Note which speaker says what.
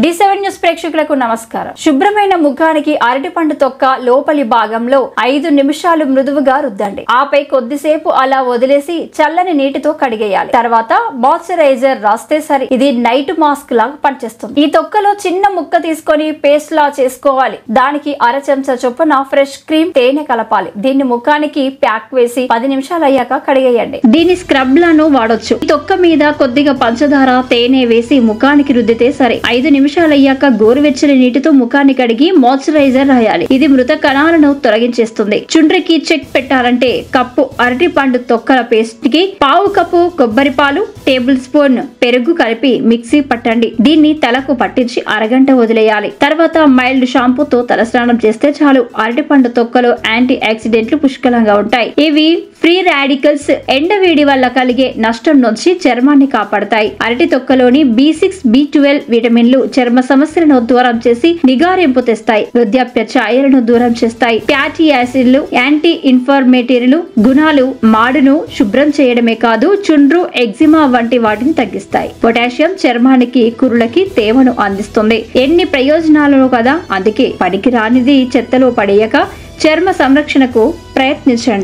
Speaker 1: D7 news ప్రేక్షకులకు నమస్కారం. శుభ్రమైన ముఖానికి అరటిపండు తొక్క లోపలి భాగంలో 5 నిమిషాలు మృదువుగా రుద్దండి. ఆపై కొద్దిసేపు అలా వదిలేసి చల్లని నీటితో కడిగేయాలి. తర్వాత మాయిశ్చరైజర్ రాస్తే సరి. ఇది నైట్ మాస్క్ లాగా పనిచేస్తుంది. ఈ తొక్కలో చిన్న ముక్క తీసుకొని పేస్ట్ లా చేసుకోవాలి. దానికి అర చెంచా చొప్పున ఫ్రెష్ క్రీమ్, తేనె కలపాలి. దీన్ని ముఖానికి ప్యాక్ వేసి 10 నిమిషాలు అయ్యాక కడిగేయండి. దీని స్క్రబ్ లను వాడొచ్చు. ఈ తొక్క మీద కొద్దిగా పంచదార, తేనె వేసి ముఖానికి రుద్దితే సరే. 5 నిమిషాలు అయ్యాక గోరువెచ్చని నీటితో ముఖాన్ని కడిగి మాయిశ్చరైజర్ రాయాలి. ఇది మృత కణాలను తొలగించేస్తుంది. చుండ్రికి చెక్ పెట్టాలంటే కప్పు అరటి పండు తొక్కల పేస్ట్ కి పావు కప్పు కొబ్బరి పాలు, టేబుల్ స్పూన్ పెరుగు కలిపి మిక్సీ పట్టండి. దీన్ని తలకు పట్టించి అరగంట వదిలేయాలి. తర్వాత మైల్డ్ షాంపూతో తలస్నానం చేస్తే చాలు. అరటి పండు తొక్కలో యాంటీ ఆక్సిడెంట్లు పుష్కలంగా ఉంటాయి. ఇవి ఫ్రీ రాడికల్స్ ఎండవేడి వల్ల కలిగే నష్టం నుంచి చర్మాన్ని కాపాడతాయి. అరటి తొక్కలోని B6, B12 విటమిన్లు చర్మ సమస్యలను దూరం చేసి నిగారింపు తెస్తాయి. వృద్ధాప్య ఛాయలను దూరం చేస్తాయి. ఫ్యాటీ యాసిడ్లు, యాంటీ ఇన్ఫ్లమేటరీలు గుణాలు మాడును శుభ్రం చేయడమే కాదు, చుండ్రు, ఎగ్జిమా వంటి వాటిని తగ్గిస్తాయి. పొటాషియం చర్మానికి, కురులకి తేమను అందిస్తుంది. ఎన్ని ప్రయోజనాలను కదా. అందుకే పనికి రానిది చెత్తలో పడేయక చర్మ సంరక్షణకు ప్రయత్నించండి.